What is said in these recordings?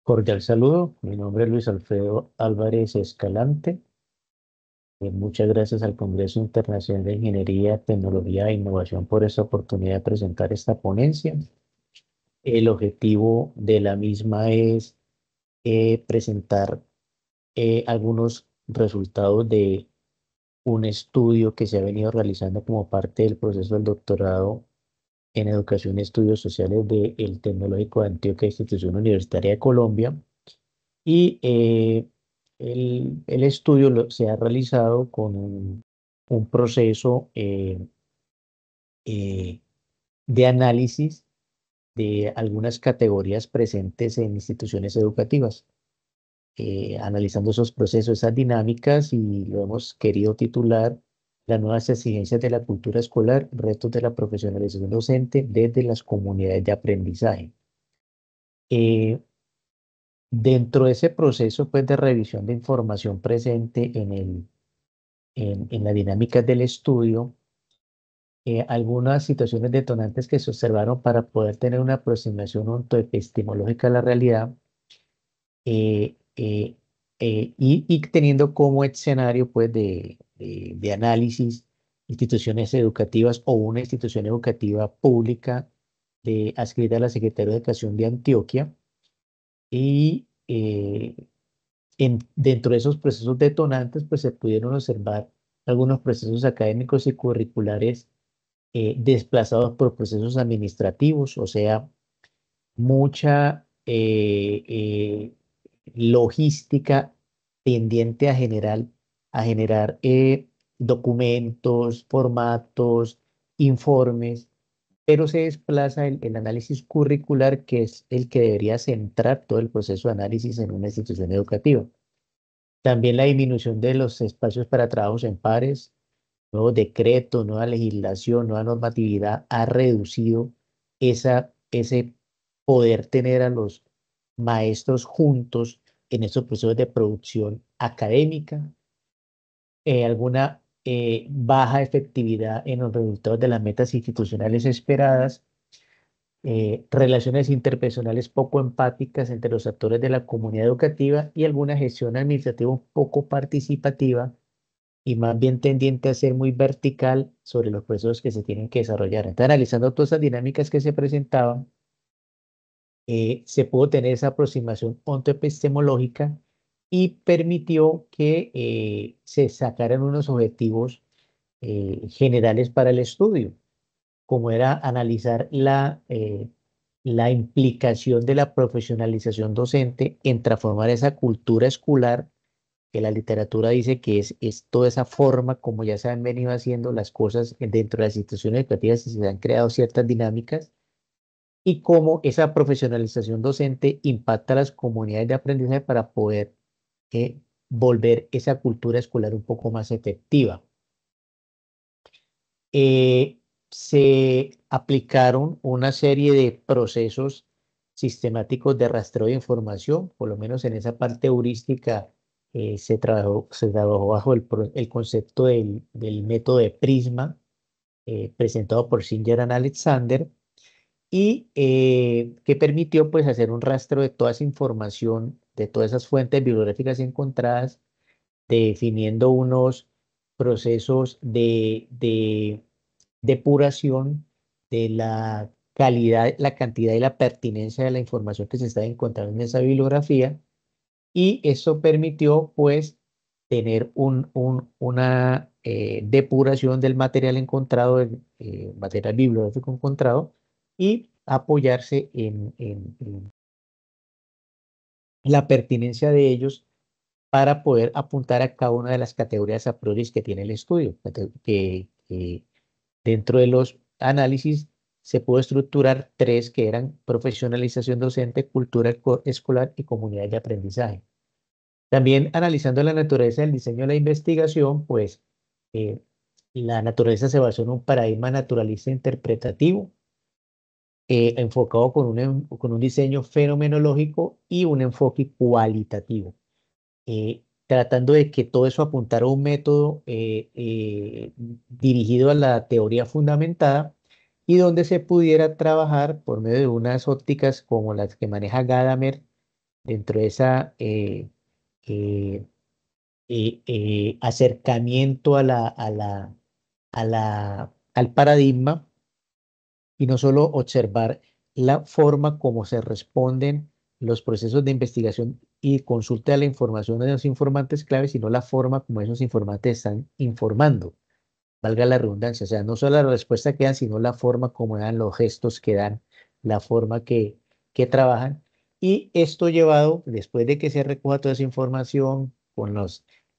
Cordial saludo, mi nombre es Luis Alfredo Álvarez Escalante. Muchas gracias al Congreso Internacional de Ingeniería, Tecnología e Innovación por esta oportunidad de presentar esta ponencia. El objetivo de la misma es presentar algunos resultados de un estudio que se ha venido realizando como parte del proceso del doctorado en Educación y Estudios Sociales del Tecnológico de Antioquia, Institución Universitaria de Colombia. Y el estudio se ha realizado con un proceso eh, de análisis de algunas categorías presentes en instituciones educativas, analizando esos procesos, esas dinámicas, y lo hemos querido titular Las nuevas exigencias de la cultura escolar, retos de la profesionalización docente desde las comunidades de aprendizaje. Eh, Dentro de ese proceso, pues, de revisión de información presente en las dinámicas del estudio, algunas situaciones detonantes que se observaron para poder tener una aproximación ontoepistemológica a la realidad, eh, eh, y teniendo como escenario, pues, de análisis instituciones educativas o una institución educativa pública adscrita a la Secretaría de Educación de Antioquia. Y dentro de esos procesos detonantes, pues se pudieron observar algunos procesos académicos y curriculares desplazados por procesos administrativos, o sea, mucha logística tendiente a generar documentos, formatos, informes, pero se desplaza el análisis curricular, que es el que debería centrar todo el proceso de análisis en una institución educativa. También la disminución de los espacios para trabajos en pares, nuevos decretos, nueva legislación, nueva normatividad ha reducido ese poder tener a los maestros juntos en estos procesos de producción académica, alguna baja efectividad en los resultados de las metas institucionales esperadas, relaciones interpersonales poco empáticas entre los actores de la comunidad educativa y alguna gestión administrativa un poco participativa y más bien tendiente a ser muy vertical sobre los procesos que se tienen que desarrollar. Entonces, analizando todas esas dinámicas que se presentaban, se pudo tener esa aproximación ontoepistemológica y permitió que se sacaran unos objetivos generales para el estudio, como era analizar la implicación de la profesionalización docente en transformar esa cultura escolar, que la literatura dice que es toda esa forma como ya se han venido haciendo las cosas dentro de las instituciones educativas y se han creado ciertas dinámicas, y cómo esa profesionalización docente impacta a las comunidades de aprendizaje para poder eh, volver esa cultura escolar un poco más efectiva. eh, Se aplicaron una serie de procesos sistemáticos de rastreo de información, por lo menos en esa parte heurística. Se trabajó bajo el concepto del método de Prisma, presentado por Singer and Alexander, y que permitió, pues, hacer un rastro de toda esa información, de todas esas fuentes bibliográficas encontradas, definiendo unos procesos de depuración de la calidad, la cantidad y la pertinencia de la información que se está encontrando en esa bibliografía. Y eso permitió, pues, tener una depuración del material encontrado, el material bibliográfico encontrado, y apoyarse en la pertinencia de ellos para poder apuntar a cada una de las categorías a priori que tiene el estudio, que dentro de los análisis se pudo estructurar tres, que eran profesionalización docente, cultura escolar y comunidad de aprendizaje. También, analizando la naturaleza del diseño de la investigación, pues eh, la naturaleza se basó en un paradigma naturalista interpretativo, enfocado con un diseño fenomenológico y un enfoque cualitativo, tratando de que todo eso apuntara a un método dirigido a la teoría fundamentada, y donde se pudiera trabajar por medio de unas ópticas como las que maneja Gadamer, dentro de esa eh, acercamiento al paradigma, y no solo observar la forma como se responden los procesos de investigación y consulta de la información de los informantes clave, sino la forma como esos informantes están informando, valga la redundancia. O sea, no solo la respuesta que dan, sino la forma como dan, los gestos que dan, la forma que trabajan. Y esto llevado, después de que se recoja toda esa información con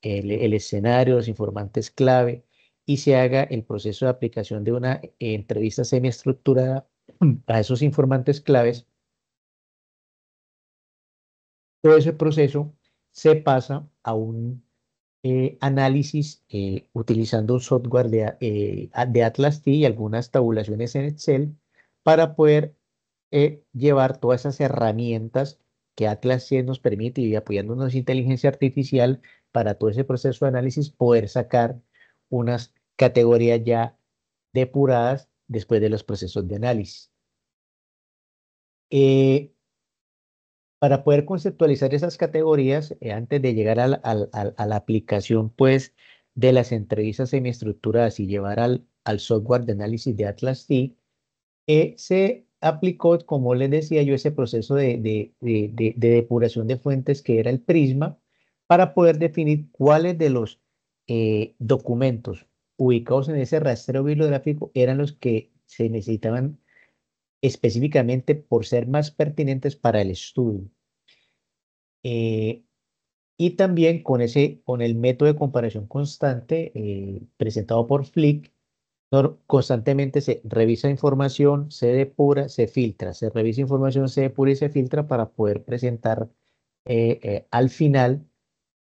el escenario, los informantes clave, y se haga el proceso de aplicación de una entrevista semiestructurada a esos informantes claves, todo ese proceso se pasa a un análisis utilizando un software de Atlas T y algunas tabulaciones en Excel para poder llevar todas esas herramientas que Atlas T nos permite, y apoyándonos en inteligencia artificial para todo ese proceso de análisis, poder sacar unas categorías ya depuradas después de los procesos de análisis. Eh, Para poder conceptualizar esas categorías, antes de llegar a la aplicación, pues, de las entrevistas semiestructuradas y llevar al software de análisis de Atlas T, se aplicó, como les decía yo, ese proceso de depuración de fuentes que era el Prisma, para poder definir cuáles de los documentos ubicados en ese rastreo bibliográfico eran los que se necesitaban específicamente por ser más pertinentes para el estudio. Eh, y también con el método de comparación constante presentado por Flick, constantemente se revisa información, se depura, se filtra, se revisa información, se depura y se filtra para poder presentar al final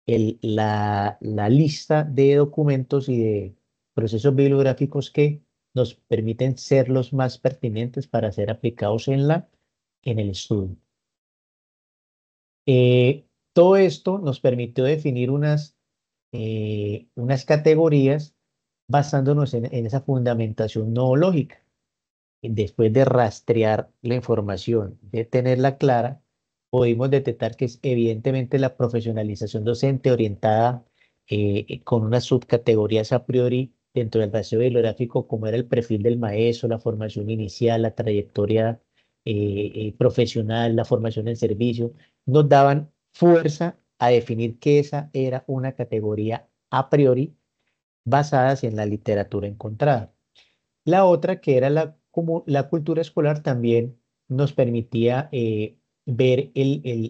la lista de documentos y de procesos bibliográficos que nos permiten ser los más pertinentes para ser aplicados en el estudio. Todo esto nos permitió definir unas categorías basándonos en esa fundamentación noológica. Después de rastrear la información, de tenerla clara, pudimos detectar que es evidentemente la profesionalización docente orientada con unas subcategorías a priori dentro del rastreo bibliográfico, como era el perfil del maestro, la formación inicial, la trayectoria profesional, la formación en servicio, nos daban fuerza a definir que esa era una categoría a priori basadas en la literatura encontrada. La otra, que era como la cultura escolar, también nos permitía ver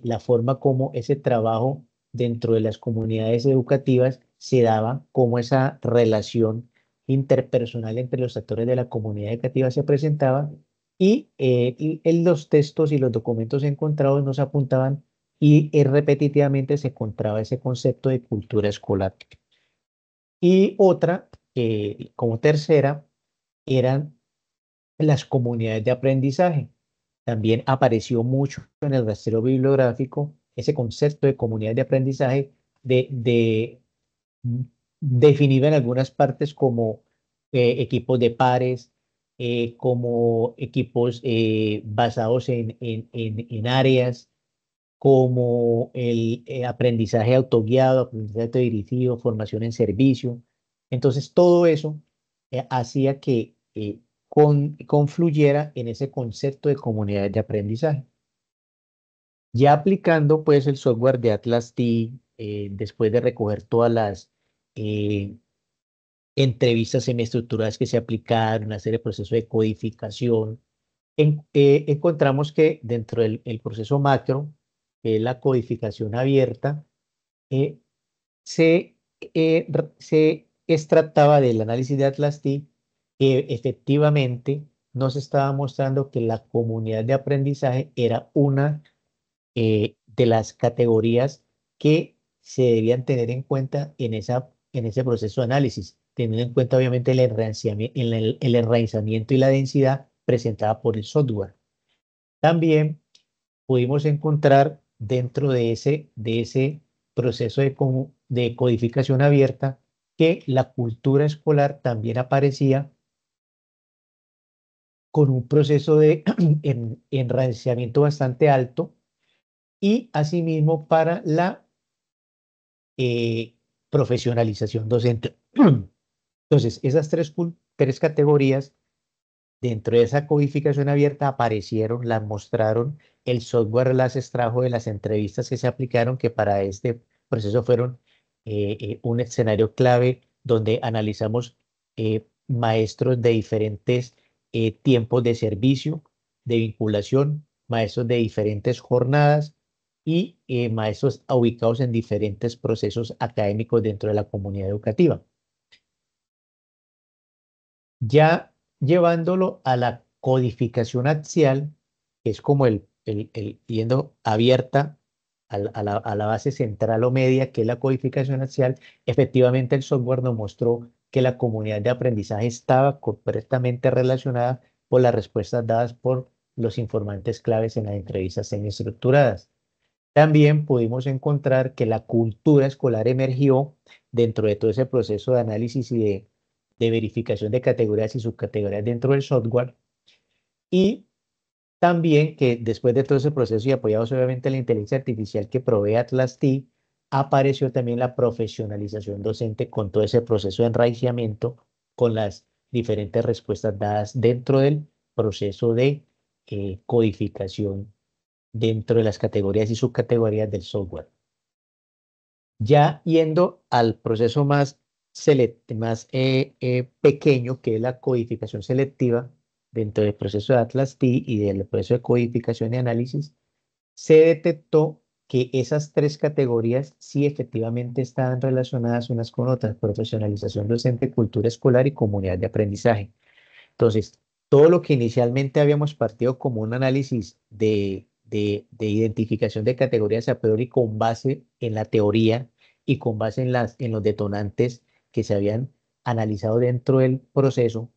la forma como ese trabajo dentro de las comunidades educativas se daba, cómo esa relación interpersonal entre los actores de la comunidad educativa se presentaba, y en los textos y los documentos encontrados nos apuntaban, y repetitivamente se encontraba ese concepto de cultura escolar. Y otra, como tercera, eran las comunidades de aprendizaje. También apareció mucho en el rastreo bibliográfico ese concepto de comunidad de aprendizaje, mm, definido en algunas partes como equipos de pares, como equipos basados en áreas, como el aprendizaje autoguiado, aprendizaje autodirigido, formación en servicio. Entonces, todo eso hacía que confluyera en ese concepto de comunidades de aprendizaje. Ya aplicando pues el software de Atlas T, después de recoger todas las eh, entrevistas semiestructuradas que se aplicaron, hacer el proceso de codificación, encontramos que dentro del el proceso macro, que es la codificación abierta, eh, se extractaba del análisis de Atlas T que efectivamente nos estaba mostrando que la comunidad de aprendizaje era una de las categorías que se debían tener en cuenta en ese proceso de análisis, teniendo en cuenta obviamente el enraizamiento y la densidad presentada por el software. También pudimos encontrar dentro de ese proceso de codificación abierta que la cultura escolar también aparecía con un proceso de enraiciamiento bastante alto, y asimismo para la profesionalización docente. Entonces, esas tres categorías dentro de esa codificación abierta aparecieron, las mostraron, el software las extrajo de las entrevistas que se aplicaron, que para este proceso fueron un escenario clave donde analizamos maestros de diferentes tiempos de servicio, de vinculación, maestros de diferentes jornadas y maestros ubicados en diferentes procesos académicos dentro de la comunidad educativa. Ya llevándolo a la codificación axial, que es como el yendo abierta a la base central o media, que es la codificación axial, efectivamente el software nos mostró que la comunidad de aprendizaje estaba correctamente relacionada por las respuestas dadas por los informantes claves en las entrevistas semiestructuradas. También pudimos encontrar que la cultura escolar emergió dentro de todo ese proceso de análisis y de verificación de categorías y subcategorías dentro del software. Y también que después de todo ese proceso y apoyados obviamente en la inteligencia artificial que provee Atlas T, apareció también la profesionalización docente con todo ese proceso de enraizamiento con las diferentes respuestas dadas dentro del proceso de codificación dentro de las categorías y subcategorías del software. Ya yendo al proceso más pequeño, que es la codificación selectiva, dentro del proceso de Atlas T y del proceso de codificación y análisis, se detectó que esas tres categorías sí efectivamente estaban relacionadas unas con otras: profesionalización docente, cultura escolar y comunidad de aprendizaje. Entonces, todo lo que inicialmente habíamos partido como un análisis de identificación de categorías a priori con base en la teoría y con base en los detonantes que se habían analizado dentro del proceso,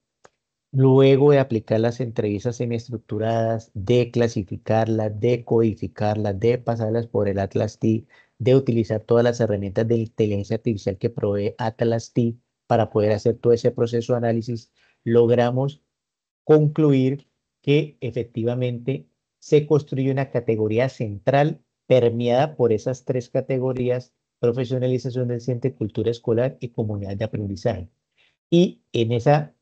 luego de aplicar las entrevistas semiestructuradas, de clasificarlas, de codificarlas, de pasarlas por el Atlas T, de utilizar todas las herramientas de inteligencia artificial que provee Atlas T para poder hacer todo ese proceso de análisis, logramos concluir que efectivamente se construye una categoría central permeada por esas tres categorías: profesionalización docente, cultura escolar y comunidad de aprendizaje. Y en esa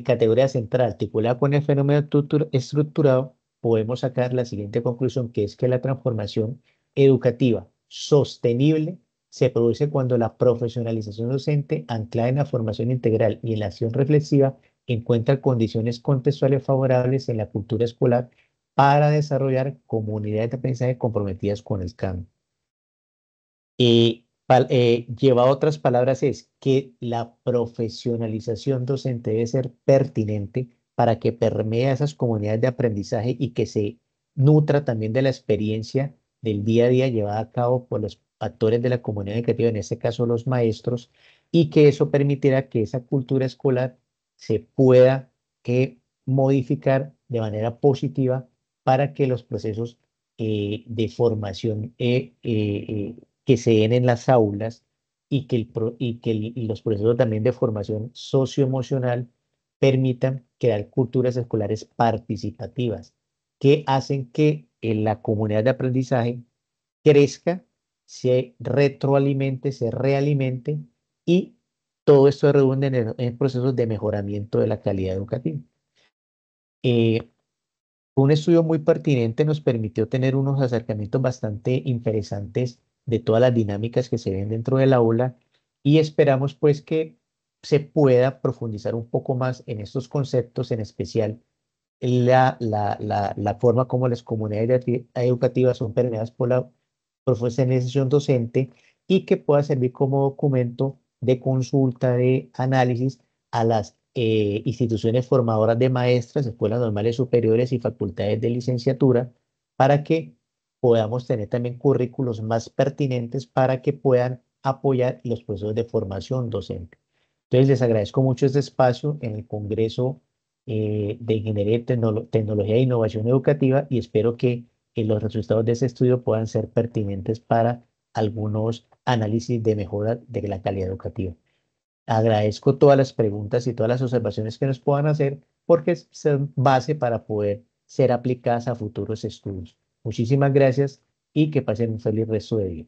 categoría central, articulada con el fenómeno estructurado, podemos sacar la siguiente conclusión, que es que la transformación educativa sostenible se produce cuando la profesionalización docente, anclada en la formación integral y en la acción reflexiva, encuentra condiciones contextuales favorables en la cultura escolar para desarrollar comunidades de aprendizaje comprometidas con el cambio. Lleva a otras palabras, es que la profesionalización docente debe ser pertinente para que permee a esas comunidades de aprendizaje y que se nutra también de la experiencia del día a día llevada a cabo por los actores de la comunidad educativa, en este caso los maestros, y que eso permitirá que esa cultura escolar se pueda modificar de manera positiva para que los procesos de formación que se den en las aulas y y los procesos también de formación socioemocional permitan crear culturas escolares participativas que hacen que la comunidad de aprendizaje crezca, se retroalimente, se realimente, y todo esto redunda en procesos de mejoramiento de la calidad educativa. Eh, un estudio muy pertinente nos permitió tener unos acercamientos bastante interesantes de todas las dinámicas que se ven dentro del aula, y esperamos pues que se pueda profundizar un poco más en estos conceptos, en especial la forma como las comunidades educativas son permeadas por la profesionalización docente, y que pueda servir como documento de consulta, de análisis a las instituciones formadoras de maestras, escuelas normales superiores y facultades de licenciatura, para que podamos tener también currículos más pertinentes para que puedan apoyar los procesos de formación docente. Entonces, les agradezco mucho este espacio en el Congreso de Ingeniería y Tecnología e Innovación Educativa, y espero que los resultados de ese estudio puedan ser pertinentes para algunos análisis de mejora de la calidad educativa. Agradezco todas las preguntas y todas las observaciones que nos puedan hacer, porque son base para poder ser aplicadas a futuros estudios. Muchísimas gracias y que pasen un feliz resto de día.